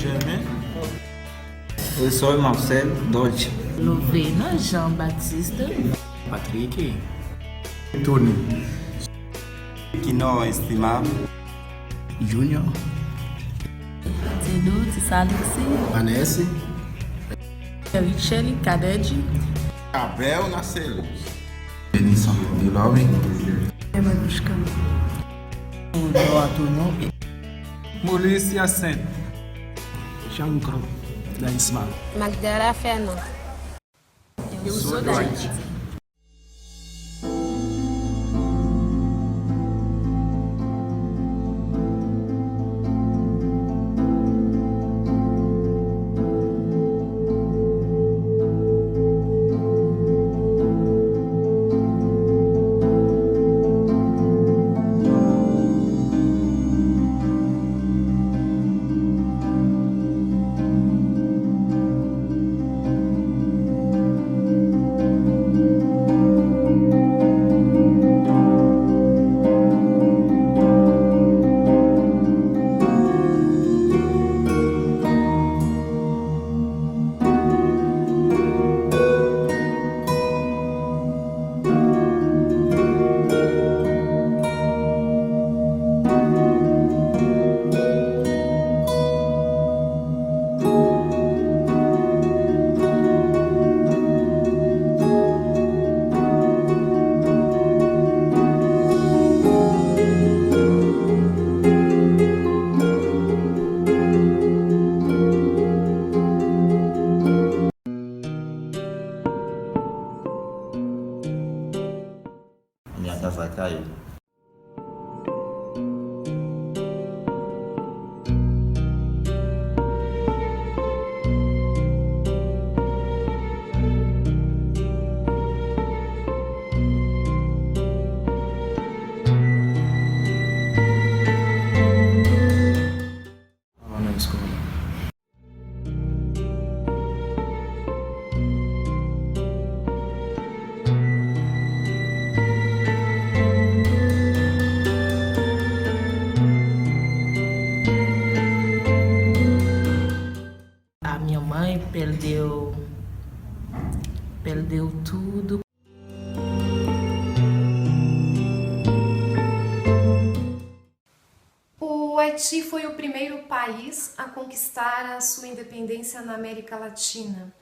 Germain. Eu sou Marcelo Dolce. Lovena Jean-Baptiste. Patrick. Tony. Quinoa estimado. Júnior. Zedu Tissalixi. Vanessa. Richelle Kadedi. Abel Nascelo. Denison Vilome. Emanushka. Noatuno. Maurice Yacine. Chancro da Ismael. Magdala Fernanda. Eu sou Daide. Minha casa caiu. Estava na escola. A minha mãe perdeu tudo. O Haiti foi o primeiro país a conquistar a sua independência na América Latina.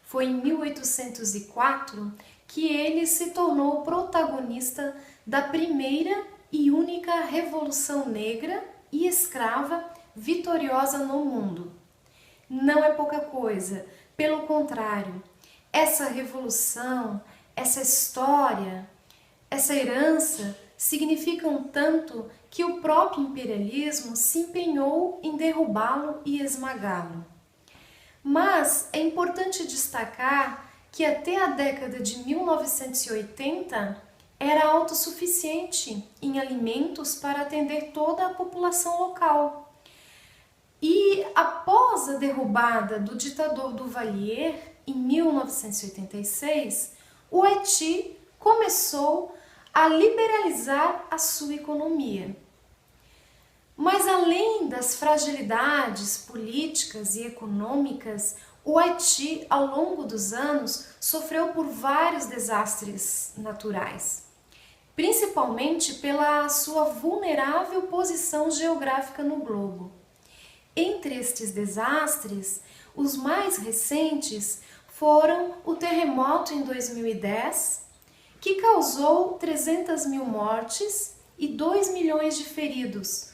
Foi em 1804 que ele se tornou protagonista da primeira e única Revolução Negra e Escrava vitoriosa no mundo. Não é pouca coisa, pelo contrário, essa revolução, essa história, essa herança significam tanto que o próprio imperialismo se empenhou em derrubá-lo e esmagá-lo. Mas é importante destacar que até a década de 1980 era autossuficiente em alimentos para atender toda a população local. E após a derrubada do ditador Duvalier, em 1986, o Haiti começou a liberalizar a sua economia. Mas além das fragilidades políticas e econômicas, o Haiti, ao longo dos anos, sofreu por vários desastres naturais, principalmente pela sua vulnerável posição geográfica no globo. Entre estes desastres, os mais recentes foram o terremoto em 2010, que causou 300 mil mortes e 2 milhões de feridos.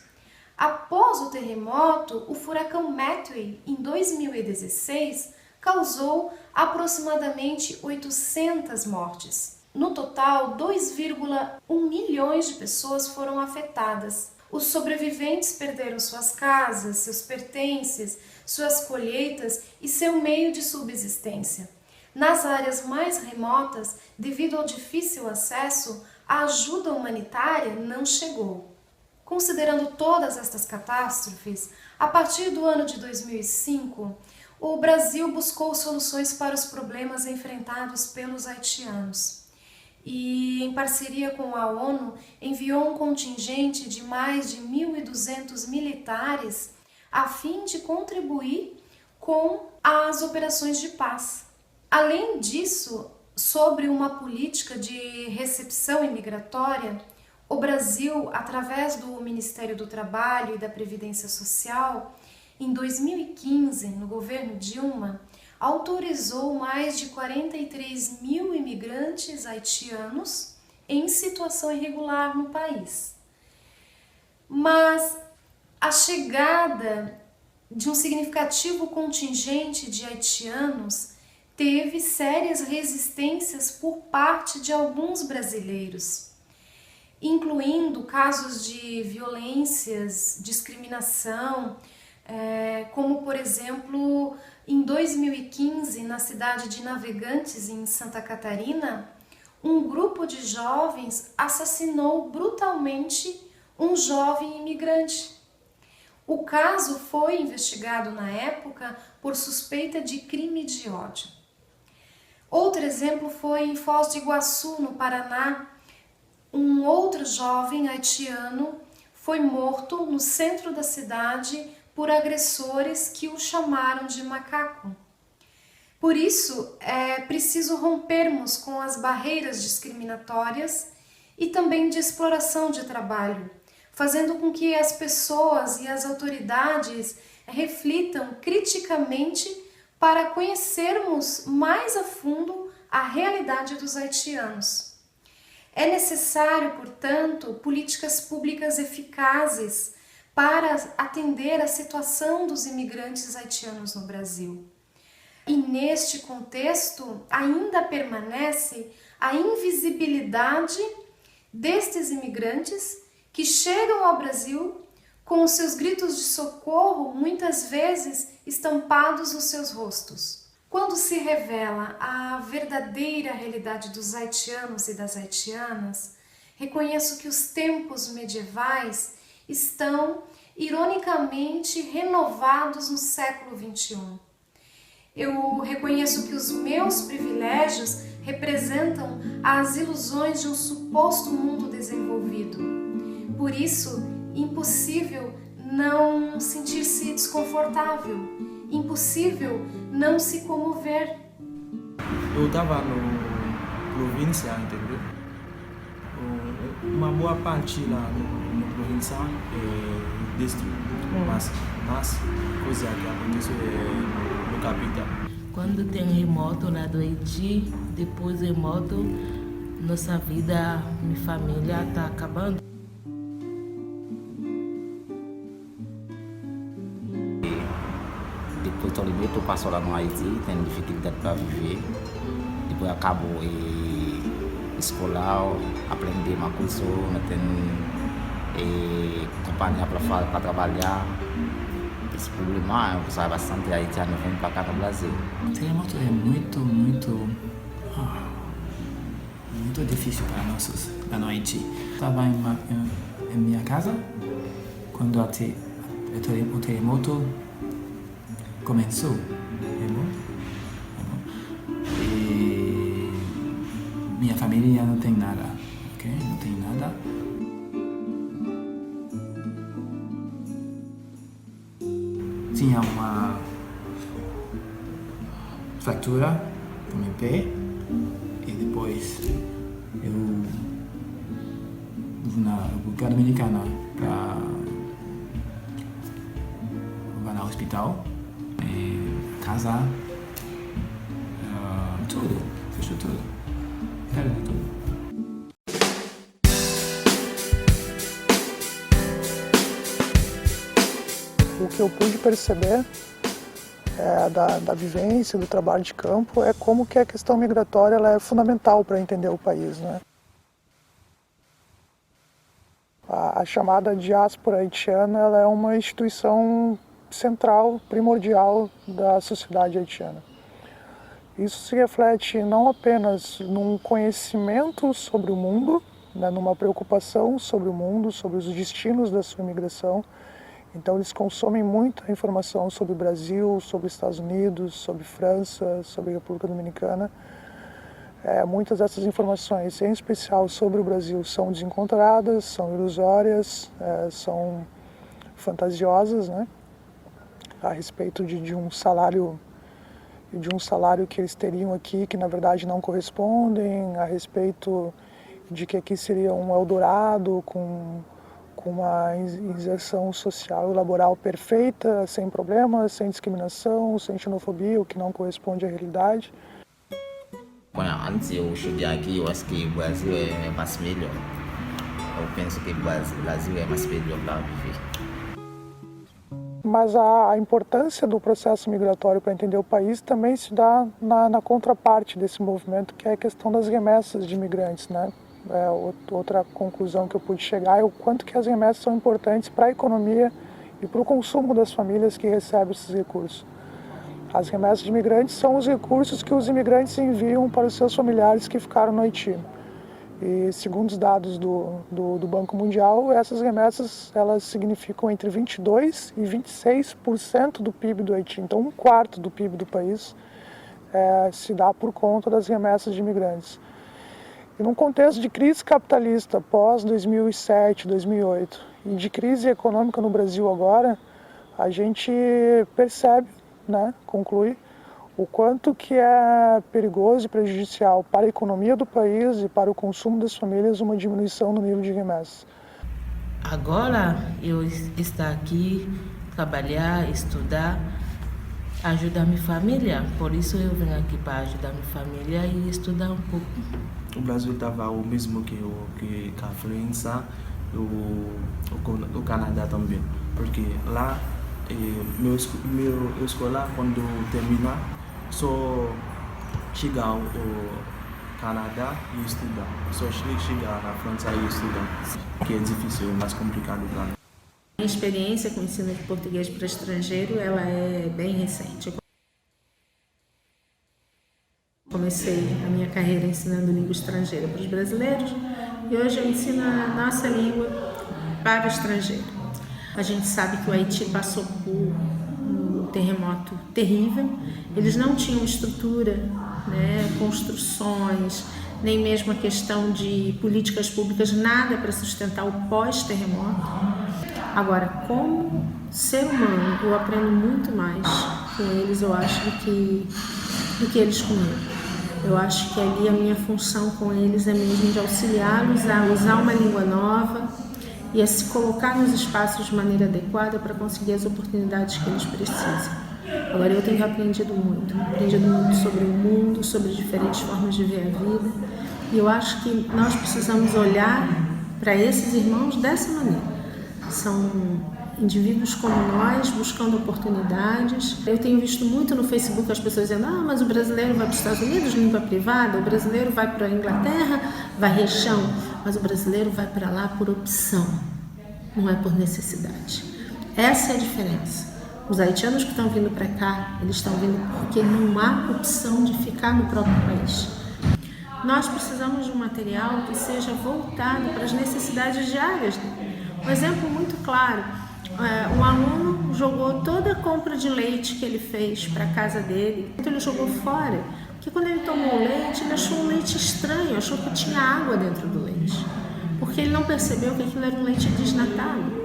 Após o terremoto, o furacão Matthew, em 2016, causou aproximadamente 800 mortes. No total, 2,1 milhões de pessoas foram afetadas. Os sobreviventes perderam suas casas, seus pertences, suas colheitas e seu meio de subsistência. Nas áreas mais remotas, devido ao difícil acesso, a ajuda humanitária não chegou. Considerando todas estas catástrofes, a partir do ano de 2005, o Brasil buscou soluções para os problemas enfrentados pelos haitianos. e, em parceria com a ONU, enviou um contingente de mais de 1.200 militares a fim de contribuir com as operações de paz. Além disso, sobre uma política de recepção imigratória, o Brasil, através do Ministério do Trabalho e da Previdência Social, em 2015, no governo Dilma, autorizou mais de 43 mil imigrantes haitianos em situação irregular no país. Mas a chegada de um significativo contingente de haitianos teve sérias resistências por parte de alguns brasileiros, incluindo casos de violências, discriminação, como, por exemplo, em 2015, na cidade de Navegantes, em Santa Catarina, um grupo de jovens assassinou brutalmente um jovem imigrante. O caso foi investigado na época por suspeita de crime de ódio. Outro exemplo foi em Foz do Iguaçu, no Paraná. Um outro jovem haitiano foi morto no centro da cidade por agressores que o chamaram de macaco. Por isso, é preciso rompermos com as barreiras discriminatórias e também de exploração de trabalho, fazendo com que as pessoas e as autoridades reflitam criticamente para conhecermos mais a fundo a realidade dos haitianos. É necessário, portanto, políticas públicas eficazes para atender a situação dos imigrantes haitianos no Brasil. E neste contexto, ainda permanece a invisibilidade destes imigrantes que chegam ao Brasil com os seus gritos de socorro, muitas vezes estampados nos seus rostos. Quando se revela a verdadeira realidade dos haitianos e das haitianas, reconheço que os tempos medievais estão, ironicamente, renovados no século XXI. Eu reconheço que os meus privilégios representam as ilusões de um suposto mundo desenvolvido. Por isso, impossível não sentir-se desconfortável, impossível não se comover. Eu estava no província, entendeu? Uma boa parte lá no província é distrito, mas coisa que acontece no capital. Quando tem remoto lá do Haiti, depois remoto, nossa vida, minha família está acabando. Depois todo mundo passou lá no Haiti, tem dificuldade para viver. Depois acabou escolar, aprender uma coisa, tem companhia para trabalhar. Esse problema é bastante haitiano vem para cá no Brasil. O terremoto é muito difícil para nós lá no Haiti. Estava em minha casa quando o terremoto começou. E minha família não tem nada, ok? Não tem nada. Tinha uma fratura no meu pé e depois eu fui na República Dominicana para no hospital, casa, tudo, fechou tudo, perdeu tudo. O que eu pude perceber da vivência, do trabalho de campo, é como que a questão migratória ela é fundamental para entender o país, né? A chamada diáspora haitiana ela é uma instituição central, primordial da sociedade haitiana. Isso se reflete não apenas num conhecimento sobre o mundo, né, numa preocupação sobre o mundo, sobre os destinos da sua imigração. Então eles consomem muita informação sobre o Brasil, sobre os Estados Unidos, sobre França, sobre a República Dominicana. Muitas dessas informações, em especial sobre o Brasil, são desencontradas, são ilusórias, são fantasiosas, né? A respeito de um salário que eles teriam aqui, que na verdade não correspondem, a respeito de que aqui seria um Eldorado com uma inserção social e laboral perfeita, sem problemas, sem discriminação, sem xenofobia, o que não corresponde à realidade. Antes eu cheguei aqui, eu acho que o Brasil é mais melhor. Eu penso que o Brasil é mais melhor para viver. Mas a importância do processo migratório para entender o país também se dá na contraparte desse movimento, que é a questão das remessas de imigrantes, né? Outra conclusão que eu pude chegar é o quanto que as remessas são importantes para a economia e para o consumo das famílias que recebem esses recursos. As remessas de imigrantes são os recursos que os imigrantes enviam para os seus familiares que ficaram no Haiti. E segundo os dados do Banco Mundial, essas remessas elas significam entre 22% e 26% do PIB do Haiti. Então, 1/4 do PIB do país se dá por conta das remessas de imigrantes. E num contexto de crise capitalista pós 2007, 2008 e de crise econômica no Brasil agora, a gente percebe, né, conclui, o quanto que é perigoso e prejudicial para a economia do país e para o consumo das famílias uma diminuição no nível de remessas. Agora eu estou aqui, trabalhar, estudar, ajudar minha família. Por isso eu venho aqui para ajudar minha família e estudar um pouco. O Brasil estava o mesmo que a França, o Canadá também. Porque lá, meu escola, quando terminar, só chegar ao Canadá e estudar. Só chegar na França e estudar, que é difícil, é mais complicado para mim. Minha experiência com o ensino de português para estrangeiro, ela é bem recente. Comecei a minha carreira ensinando língua estrangeira para os brasileiros e hoje eu ensino a nossa língua para o estrangeiro. A gente sabe que o Haiti passou por um terremoto terrível, eles não tinham estrutura, né, construções, nem mesmo a questão de políticas públicas, nada para sustentar o pós-terremoto. Agora, como ser humano, eu aprendo muito mais com eles, eu acho, do que eles comigo. Eu acho que ali a minha função com eles é mesmo de auxiliá-los a usar uma língua nova e a se colocar nos espaços de maneira adequada para conseguir as oportunidades que eles precisam. Agora eu tenho aprendido muito sobre o mundo, sobre diferentes formas de ver a vida, e eu acho que nós precisamos olhar para esses irmãos dessa maneira. São indivíduos como nós, buscando oportunidades. Eu tenho visto muito no Facebook as pessoas dizendo: mas o brasileiro vai para os Estados Unidos, língua privada, o brasileiro vai para a Inglaterra, vai rechão, mas o brasileiro vai para lá por opção, não é por necessidade. Essa é a diferença. Os haitianos que estão vindo para cá, eles estão vindo porque não há opção de ficar no próprio país. Nós precisamos de um material que seja voltado para as necessidades diárias dele. Um exemplo muito claro: um aluno jogou toda a compra de leite que ele fez para a casa dele, então ele jogou fora, porque quando ele tomou o leite, ele achou um leite estranho, achou que tinha água dentro do leite, porque ele não percebeu que aquilo era um leite desnatado.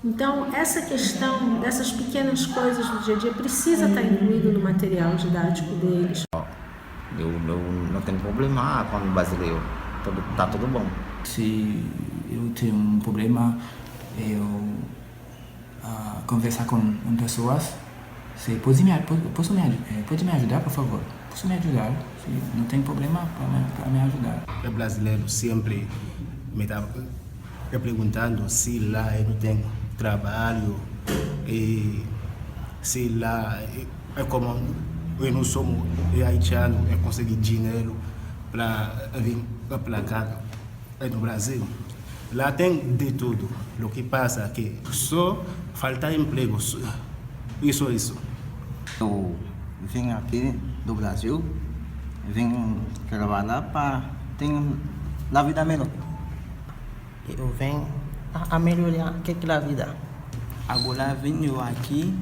Então, essa questão dessas pequenas coisas do dia a dia precisa estar incluído no material didático deles. Eu não tenho problema com o brasileiro, está tudo bom. Se eu tenho um problema, eu conversar com pessoas. Você pode me ajudar, por favor? Posso me ajudar? Se não tem problema para me ajudar. O brasileiro sempre me está perguntando se lá eu não tenho trabalho e se lá é como eu não sou haitiano, eu consegui dinheiro para vir para cá no Brasil. Lá tem de tudo. O que passa aqui só falta emprego. Isso. Eu vim aqui do Brasil, vim trabalhar para ter uma vida melhor. Eu venho a melhorar aquela vida. Agora venho aqui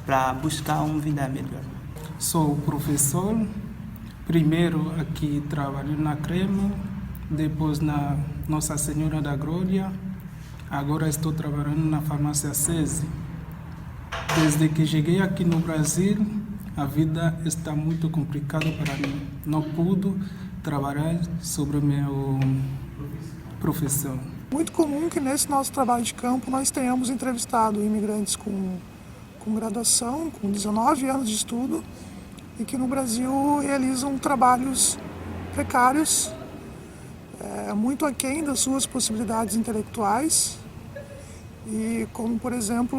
para buscar uma vida melhor. Sou professor Primeiro aqui trabalhei na Cremo, depois na Nossa Senhora da Glória, agora estou trabalhando na farmácia SESI. Desde que cheguei aqui no Brasil, a vida está muito complicada para mim. Não pude trabalhar sobre a minha profissão. Muito comum que nesse nosso trabalho de campo nós tenhamos entrevistado imigrantes com graduação, com 19 anos de estudo, e que no Brasil realizam trabalhos precários, muito aquém das suas possibilidades intelectuais, e como, por exemplo,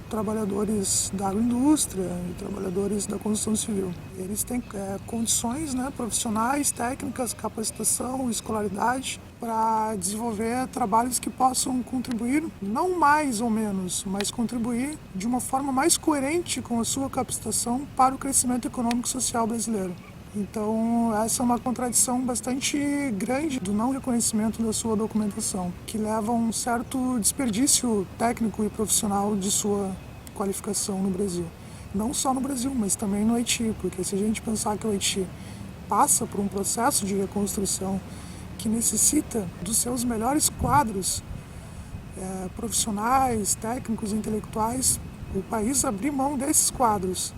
trabalhadores da agroindústria e trabalhadores da construção civil. Eles têm condições, né, profissionais, técnicas, capacitação, escolaridade para desenvolver trabalhos que possam contribuir, não mais ou menos, mas contribuir de uma forma mais coerente com a sua capacitação para o crescimento econômico e social brasileiro. Então, essa é uma contradição bastante grande do não reconhecimento da sua documentação, que leva a um certo desperdício técnico e profissional de sua qualificação no Brasil. Não só no Brasil, mas também no Haiti, porque se a gente pensar que o Haiti passa por um processo de reconstrução que necessita dos seus melhores quadros profissionais, técnicos, intelectuais, o país abrir mão desses quadros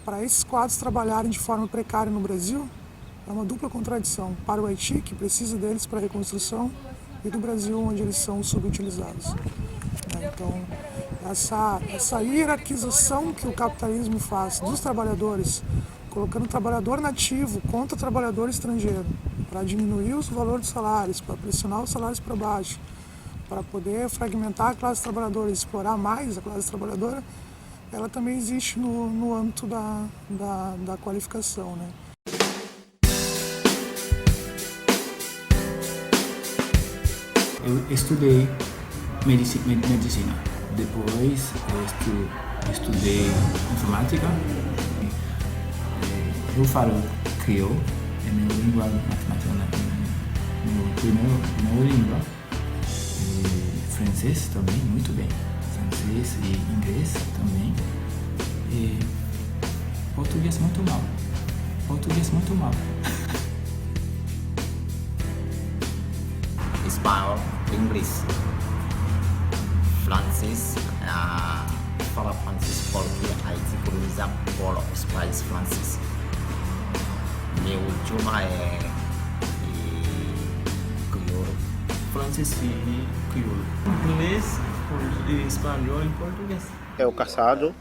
para esses quadros trabalharem de forma precária no Brasil, é uma dupla contradição para o Haiti, que precisa deles para a reconstrução, e do Brasil, onde eles são subutilizados. Então, essa hierarquização que o capitalismo faz dos trabalhadores, colocando o trabalhador nativo contra o trabalhador estrangeiro, para diminuir os valores dos salários, para pressionar os salários para baixo, para poder fragmentar a classe trabalhadora e explorar mais a classe trabalhadora, ela também existe no âmbito da qualificação, né? Eu estudei medicina. Depois eu estudei informática. Eu falo crioulo, é minha língua matemática, minha primeira língua. E francês também, muito bem. Francês e inglês também. E português muito mal. Espanhol, inglês, francês, fala francês porque Haiti colonizado por os países franceses. Meu idioma é crioulo. Francês e crioulo. Inglês, espanhol e português. Eu casado,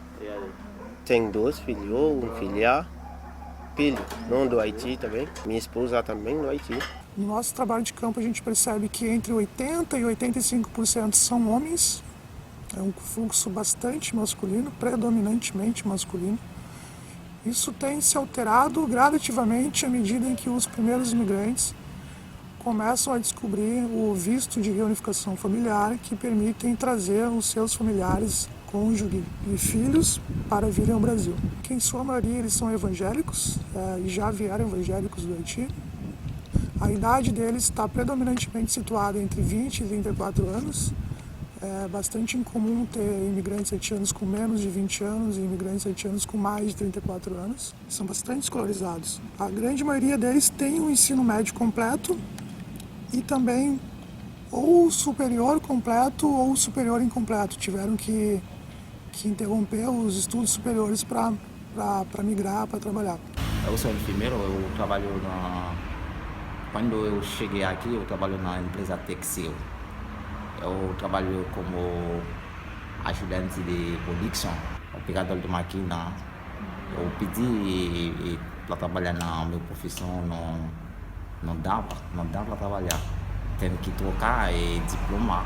tenho 2 filhos, filho, não do Haiti também, minha esposa também do Haiti. No nosso trabalho de campo a gente percebe que entre 80% e 85% são homens, é um fluxo bastante masculino, predominantemente masculino. Isso tem se alterado gradativamente à medida em que os primeiros imigrantes começam a descobrir o visto de reunificação familiar, que permitem trazer os seus familiares, cônjuge e filhos para virem ao Brasil. Que em sua maioria eles são evangélicos e já vieram evangélicos do Haiti. A idade deles está predominantemente situada entre 20 e 34 anos. É bastante incomum ter imigrantes haitianos com menos de 20 anos e imigrantes haitianos com mais de 34 anos. São bastante escolarizados. A grande maioria deles tem um ensino médio completo e também ou superior completo ou superior incompleto. Tiveram que interromper os estudos superiores para migrar, para trabalhar. Eu sou enfermeiro, eu trabalho Quando eu cheguei aqui, eu trabalho na empresa Texil. Eu trabalho como ajudante de produção, operador de máquina. Eu pedi para trabalhar na minha profissão, não dá para trabalhar. Tenho que trocar diploma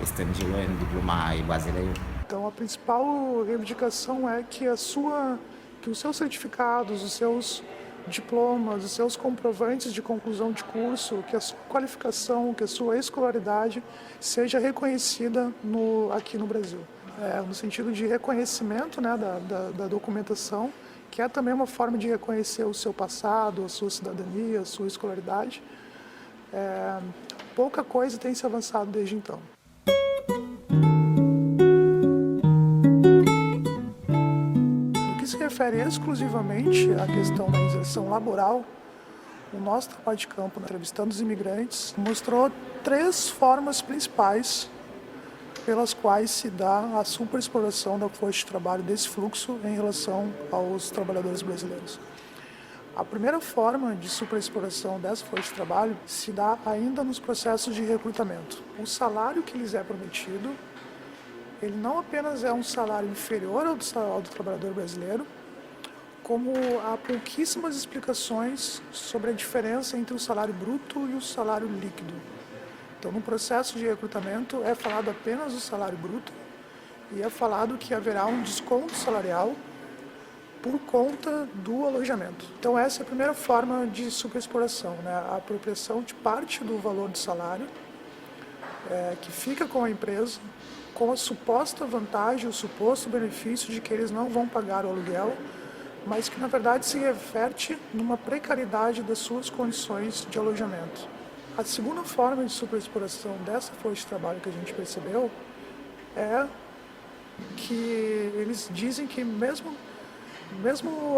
estrangeiro e diploma brasileiro. Então a principal reivindicação é que os seus certificados, os seus diplomas, os seus comprovantes de conclusão de curso, que a sua qualificação, que a sua escolaridade seja reconhecida aqui no Brasil. No sentido de reconhecimento, né, da documentação, que é também uma forma de reconhecer o seu passado, a sua cidadania, a sua escolaridade. Pouca coisa tem se avançado desde então. refere exclusivamente à questão da inserção laboral, o nosso trabalho de campo, entrevistando os imigrantes, mostrou 3 formas principais pelas quais se dá a superexploração da força de trabalho desse fluxo em relação aos trabalhadores brasileiros. A primeira forma de superexploração dessa força de trabalho se dá ainda nos processos de recrutamento. O salário que lhes é prometido, ele não apenas é um salário inferior ao do trabalhador brasileiro, como há pouquíssimas explicações sobre a diferença entre o salário bruto e o salário líquido. Então, no processo de recrutamento, é falado apenas do salário bruto e é falado que haverá um desconto salarial por conta do alojamento. Então, essa é a primeira forma de superexploração, né? A apropriação de parte do valor do salário que fica com a empresa, com a suposta vantagem, o suposto benefício de que eles não vão pagar o aluguel, mas que, na verdade, se reverte numa precariedade das suas condições de alojamento. A segunda forma de superexploração dessa força de trabalho que a gente percebeu é que eles dizem que mesmo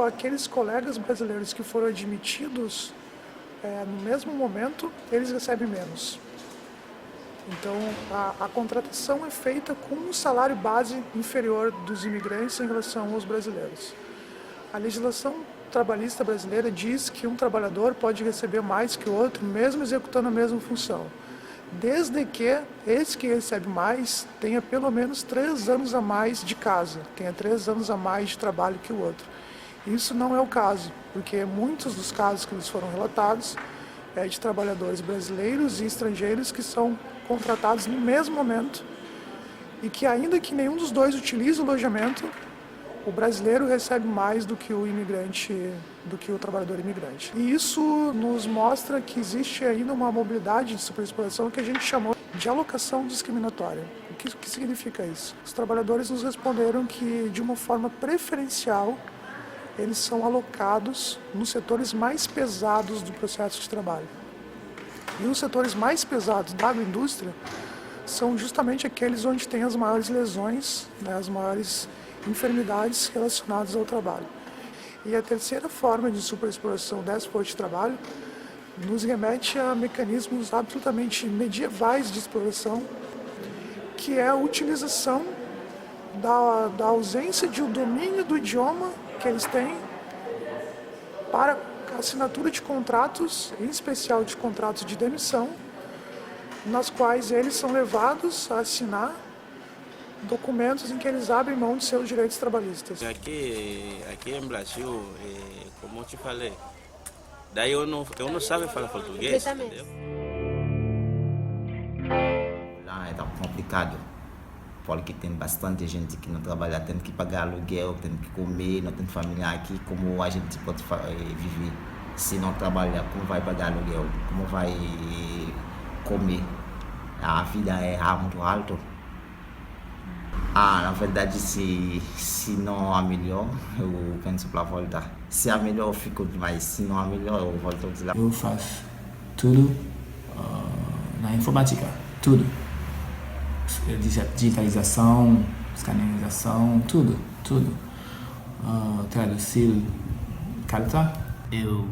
aqueles colegas brasileiros que foram admitidos no mesmo momento, eles recebem menos. Então, a contratação é feita com um salário base inferior dos imigrantes em relação aos brasileiros. A legislação trabalhista brasileira diz que um trabalhador pode receber mais que o outro, mesmo executando a mesma função, desde que esse que recebe mais tenha pelo menos 3 anos a mais de casa, tenha 3 anos a mais de trabalho que o outro. Isso não é o caso, porque muitos dos casos que eles foram relatados é de trabalhadores brasileiros e estrangeiros que são contratados no mesmo momento e que, ainda que nenhum dos dois utilize o alojamento, o brasileiro recebe mais do que o imigrante, do que o trabalhador imigrante. E isso nos mostra que existe ainda uma mobilidade de superexploração que a gente chamou de alocação discriminatória. O que significa isso? Os trabalhadores nos responderam que, de uma forma preferencial, eles são alocados nos setores mais pesados do processo de trabalho. E os setores mais pesados da agroindústria são justamente aqueles onde tem as maiores lesões, né, as maiores enfermidades relacionadas ao trabalho. E a terceira forma de superexploração dessa força de trabalho nos remete a mecanismos absolutamente medievais de exploração, que é a utilização da ausência de um domínio do idioma que eles têm para a assinatura de contratos, em especial de contratos de demissão, nas quais eles são levados a assinar documentos em que eles abrem mão de seus direitos trabalhistas. Aqui em Brasil, como eu te falei, daí eu não sabia falar português, entendeu? Lá é tão complicado, porque tem bastante gente que não trabalha, tem que pagar aluguel, tem que comer, não tem família aqui, como a gente pode viver se não trabalhar, como vai pagar aluguel, como vai comer, a vida é muito alta. Na verdade, se não há melhor, eu penso para voltar. Se há melhor, eu fico demais. Se não há melhor, eu volto de lá. Eu faço tudo na informática, tudo. Digitalização, escanerização, tudo. Traduzir carta. Eu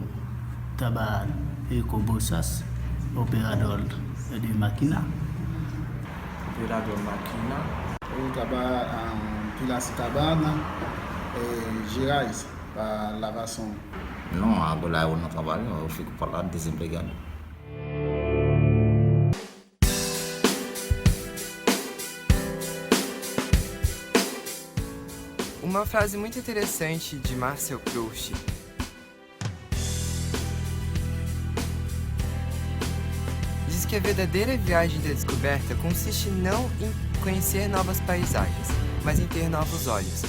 trabalho com bolsas, operador de máquina. Operador máquina. Eu trabalho em Piracicabana, Gerais, para lavação. Não, agora eu não trabalho, eu fico por lá desempregado. Uma frase muito interessante de Marcel Proust. Diz que a verdadeira viagem da descoberta consiste não em conhecer novas paisagens, mas em ter novos olhos.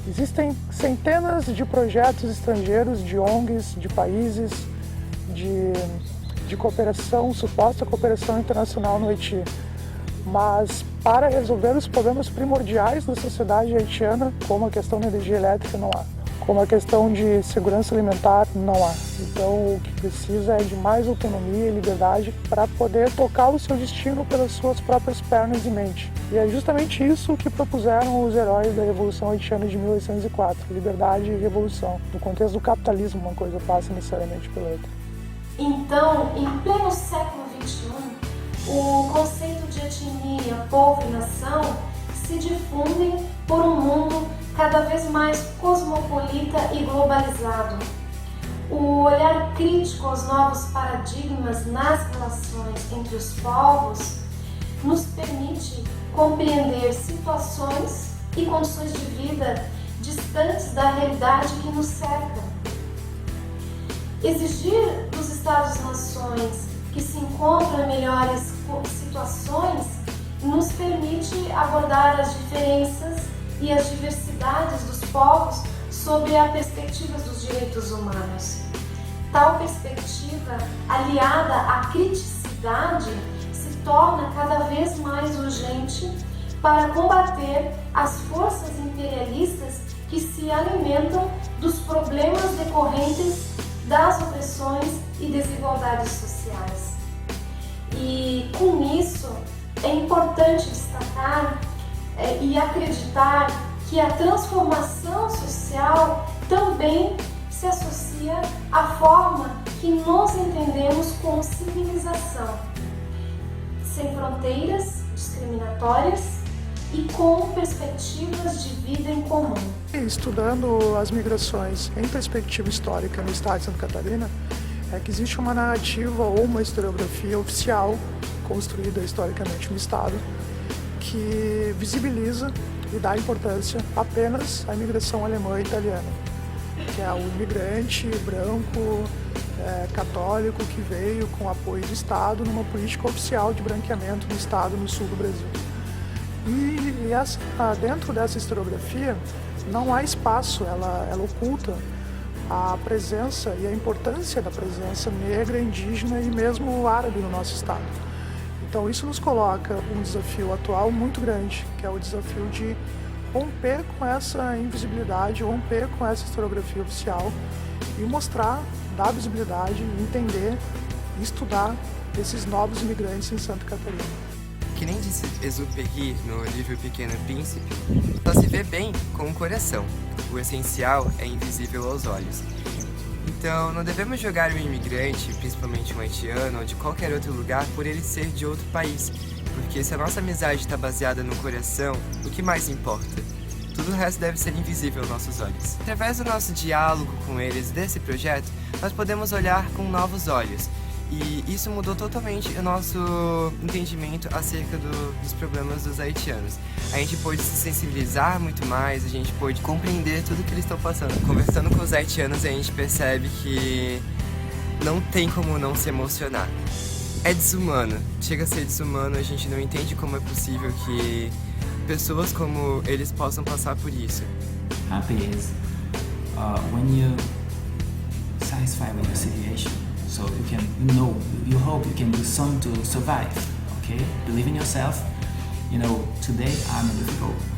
Existem centenas de projetos estrangeiros, de ONGs, de países, de cooperação, suposta cooperação internacional no Haiti. Mas para resolver os problemas primordiais da sociedade haitiana, como a questão da energia elétrica, não há. como a questão de segurança alimentar, não há. Então o que precisa é de mais autonomia e liberdade para poder tocar o seu destino pelas suas próprias pernas e mente. E é justamente isso que propuseram os heróis da Revolução Haitiana de 1804, liberdade e revolução. No contexto do capitalismo, uma coisa passa necessariamente pela outra. Então, em pleno século XXI, o conceito de etnia, povo e nação se difundem por um mundo cada vez mais cosmopolita e globalizado. O olhar crítico aos novos paradigmas nas relações entre os povos nos permite compreender situações e condições de vida distantes da realidade que nos cerca. Exigir dos Estados-nações que se encontram em melhores situações nos permite abordar as diferenças e as diversidades dos povos sob a perspectiva dos direitos humanos. Tal perspectiva, aliada à criticidade, se torna cada vez mais urgente para combater as forças imperialistas que se alimentam dos problemas decorrentes das opressões e desigualdades sociais. E com isso é importante destacar e acreditar que a transformação social também se associa à forma que nos entendemos como civilização, sem fronteiras discriminatórias e com perspectivas de vida em comum. Estudando as migrações em perspectiva histórica no estado de Santa Catarina, é que existe uma narrativa ou uma historiografia oficial construída historicamente no estado que visibiliza e dá importância apenas à imigração alemã e italiana, que é o imigrante branco, católico que veio com apoio do Estado numa política oficial de branqueamento do Estado no sul do Brasil. E dentro dessa historiografia não há espaço, ela oculta a presença e a importância da presença negra, indígena e mesmo árabe no nosso estado. Então isso nos coloca um desafio atual muito grande, que é o desafio de romper com essa invisibilidade, romper com essa historiografia oficial e mostrar, dar visibilidade, entender e estudar esses novos imigrantes em Santa Catarina. Que nem disse Exupéry no livro Pequeno Príncipe, só se vê bem com o coração. O essencial é invisível aos olhos. Então, não devemos julgar o imigrante, principalmente um haitiano ou de qualquer outro lugar, por ele ser de outro país. Porque se a nossa amizade está baseada no coração, o que mais importa? Tudo o resto deve ser invisível aos nossos olhos. Através do nosso diálogo com eles desse projeto, nós podemos olhar com novos olhos. E isso mudou totalmente o nosso entendimento acerca dos problemas dos haitianos. A gente pôde se sensibilizar muito mais, a gente pôde compreender tudo que eles estão passando. Conversando com os haitianos, a gente percebe que não tem como não se emocionar. É desumano, chega a ser desumano, a gente não entende como é possível que pessoas como eles possam passar por isso. Happy is when you satisfy with your situation. So you can, you hope you can do something to survive, okay? Believe in yourself. You know, today I'm in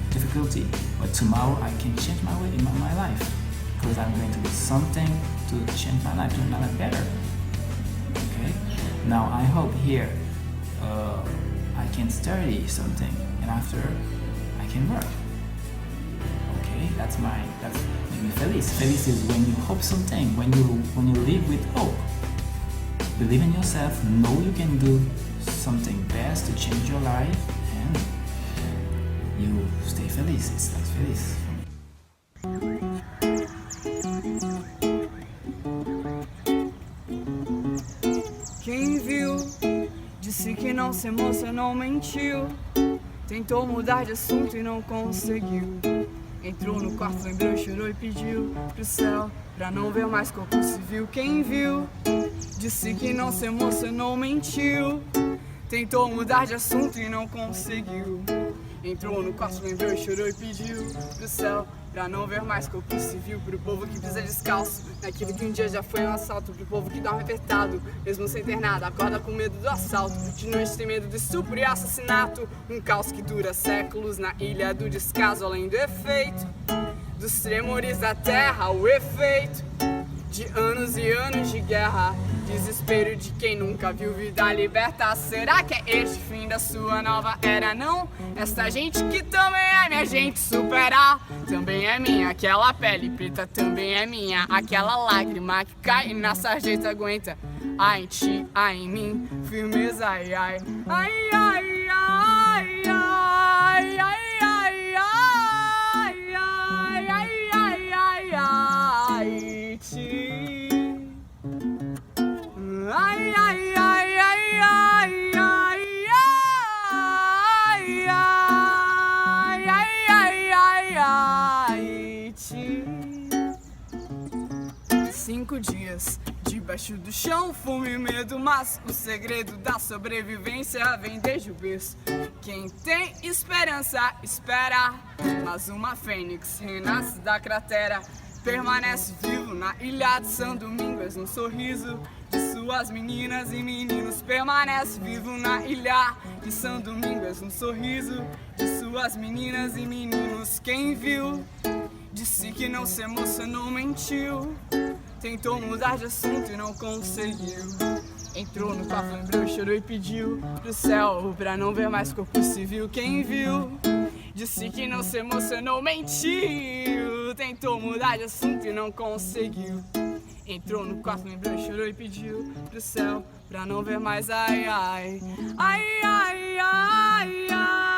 difficulty, but tomorrow I can change my way in my life. Because I'm going to do something to change my life, to make my life better. Okay? Now I hope here I can study something, and after I can work. Okay? That's make me feliz. Feliz is when you hope something, when you live with hope. Believe in yourself, know you can do something best to change your life, and you stay feliz. It's like feliz. Quem viu, disse que não se emocionou, mentiu. Tentou mudar de assunto e não conseguiu. Entrou no quarto, lembrou, chorou e pediu pro céu pra não ver mais corpo civil. Quem viu, disse que não se emocionou, mentiu. Tentou mudar de assunto e não conseguiu. Entrou no quarto, lembrou, chorou e pediu pro céu pra não ver mais corpo civil. Pro povo que pisa descalço naquilo que um dia já foi um assalto. Pro povo que dorme apertado, mesmo sem ter nada, acorda com medo do assalto. De noite tem medo do estupro e assassinato. Um caos que dura séculos na ilha do descaso, além do efeito dos tremores da terra, o efeito de anos e anos de guerra, desespero de quem nunca viu vida liberta. Será que é este fim da sua nova era? Não, esta gente que também é minha gente superar, também é minha, aquela pele preta também é minha, aquela lágrima que cai na sarjeta aguenta. Ai em ti, ai em mim, firmeza, ai ai, ai ai ai ai ai ai ai ai ai ai ai ti. Ai ai ai ai ai ai ai ai ai ai ai ti. 5 dias debaixo do chão, fome e medo, mas o segredo da sobrevivência vem desde o berço. Quem tem esperança espera, mas uma fênix renasce da cratera, permanece vivo na ilha de São Domingos, no sorriso de suas meninas e meninos. Permanece vivo na ilha de São Domingos, no sorriso de suas meninas e meninos. Quem viu disse que não se emocionou, mentiu. Tentou mudar de assunto e não conseguiu. Entrou no quarto, lembrou, chorou e pediu pro céu pra não ver mais corpo civil. Quem viu disse que não se emocionou, mentiu. Tentou mudar de assunto e não conseguiu. Entrou no quarto, lembrou, chorou e pediu pro céu pra não ver mais. Ai ai ai ai ai ai.